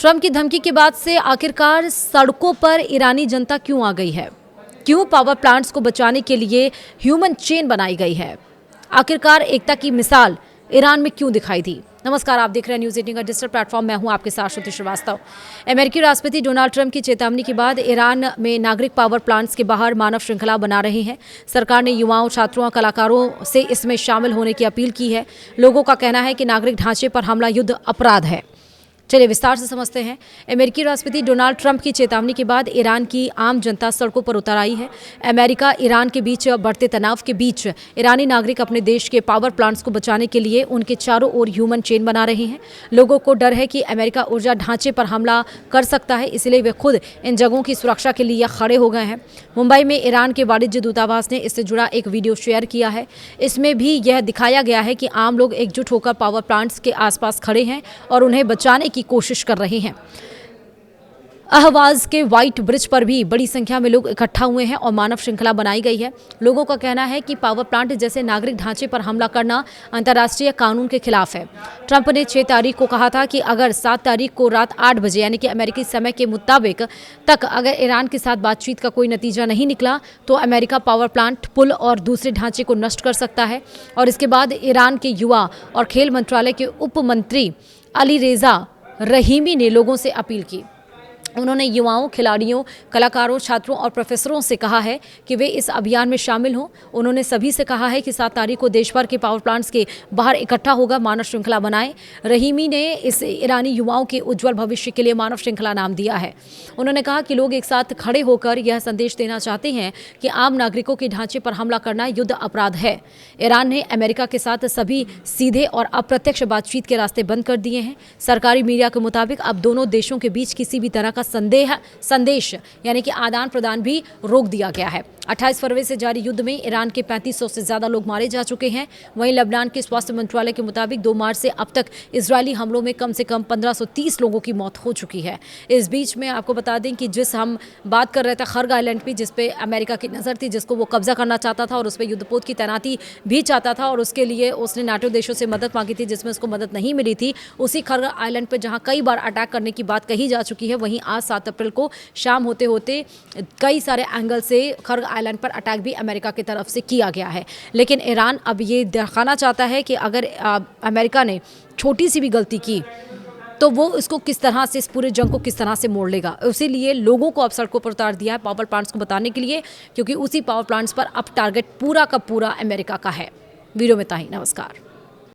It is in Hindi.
ट्रंप की धमकी के बाद से आखिरकार सड़कों पर ईरानी जनता क्यों आ गई है? क्यों पावर प्लांट्स को बचाने के लिए ह्यूमन चेन बनाई गई है? आखिरकार एकता की मिसाल ईरान में क्यों दिखाई दी? नमस्कार, आप देख रहे हैं न्यूज़ 18 का डिजिटल प्लेटफॉर्म। मैं हूं आपके साथ श्रुति श्रीवास्तव। अमेरिकी राष्ट्रपति डोनाल्ड ट्रंप की चेतावनी के बाद ईरान में नागरिक पावर प्लांट्स के बाहर मानव श्रृंखला बना रहे हैं। सरकार ने युवाओं, छात्रों और कलाकारों से इसमें शामिल होने की अपील की है। लोगों का कहना है कि नागरिक ढांचे पर हमला युद्ध अपराध है। चलिए विस्तार से समझते हैं। अमेरिकी राष्ट्रपति डोनाल्ड ट्रंप की चेतावनी के बाद ईरान की आम जनता सड़कों पर उतर आई है। अमेरिका ईरान के बीच बढ़ते तनाव के बीच ईरानी नागरिक अपने देश के पावर प्लांट्स को बचाने के लिए उनके चारों ओर ह्यूमन चेन बना रहे हैं। लोगों को डर है कि अमेरिका ऊर्जा ढांचे पर हमला कर सकता है, इसलिए वे खुद इन जगहों की सुरक्षा के लिए खड़े हो गए हैं। मुंबई में ईरान के वाणिज्य दूतावास ने इससे जुड़ा एक वीडियो शेयर किया है। इसमें भी यह दिखाया गया है कि आम लोग एकजुट होकर पावर प्लांट्स के आसपास खड़े हैं और उन्हें बचाने की कोशिश कर रहे हैं। अहवाज के व्हाइट ब्रिज पर भी बड़ी संख्या में लोग इकट्ठा हुए हैं और मानव श्रृंखला बनाई गई है। लोगों का कहना है कि पावर प्लांट जैसे नागरिक ढांचे पर हमला करना अंतर्राष्ट्रीय कानून के खिलाफ है। ट्रंप ने 6 तारीख को कहा था कि अगर 7 तारीख को रात 8 बजे यानी कि अमेरिकी समय के मुताबिक तक अगर ईरान के साथ बातचीत का कोई नतीजा नहीं निकला तो अमेरिका पावर प्लांट, पुल और दूसरे ढांचे को नष्ट कर सकता है। और इसके बाद ईरान के युवा और खेल मंत्रालय के उप मंत्री अली रेजा रहीमी ने लोगों से अपील की। उन्होंने युवाओं, खिलाड़ियों, कलाकारों, छात्रों और प्रोफेसरों से कहा है कि वे इस अभियान में शामिल हों। उन्होंने सभी से कहा है कि 7 तारीख को देश भर के पावर प्लांट्स के बाहर इकट्ठा होकर मानव श्रृंखला बनाएं। रहीमी ने इस ईरानी युवाओं के उज्जवल भविष्य के लिए मानव श्रृंखला नाम दिया है। उन्होंने कहा कि लोग एक साथ खड़े होकर यह संदेश देना चाहते हैं कि आम नागरिकों के ढांचे पर हमला करना युद्ध अपराध है। ईरान ने अमेरिका के साथ सभी सीधे और अप्रत्यक्ष बातचीत के रास्ते बंद कर दिए हैं। सरकारी मीडिया के मुताबिक अब दोनों देशों के बीच किसी भी तरह का संदेश यानी कि आदान प्रदान भी रोक दिया गया है। 28 फरवरी से जारी युद्ध में ईरान के 3500 से ज्यादा लोग मारे जा चुके हैं। वहीं लेबनान के स्वास्थ्य मंत्रालय के मुताबिक 2 मार्च से अब तक इजरायली हमलों में कम से कम 1530 लोगों की मौत हो चुकी है। इस बीच में आपको बता दें कि जिस हम बात कर रहे थे खर्ग आइलैंड पे, जिस पे अमेरिका की नज़र थी, जिसको वो कब्जा करना चाहता था और उस पर युद्धपोत की तैनाती भी चाहता था और उसके लिए उसने नाटो देशों से मदद मांगी थी, जिसमें उसको मदद नहीं मिली थी। उसी खर्ग आइलैंड पर जहाँ कई बार अटैक करने की बात कही जा चुकी है, वहीं आज 7 अप्रैल को शाम होते होते कई सारे एंगल से खर्ग आइलैंड पर अटैक भी अमेरिका की तरफ से किया गया है। लेकिन ईरान अब ये दिखाना चाहता है कि अगर अमेरिका ने छोटी सी भी गलती की तो वो इसको किस तरह से, इस पूरे जंग को किस तरह से मोड़ लेगा। इसीलिए लोगों को अब सड़कों पर उतार दिया है पावर प्लांट्स को बताने के लिए, क्योंकि उसी पावर प्लांट्स पर अब टारगेट पूरा का पूरा अमेरिका का है। वीडियो में ताही, नमस्कार।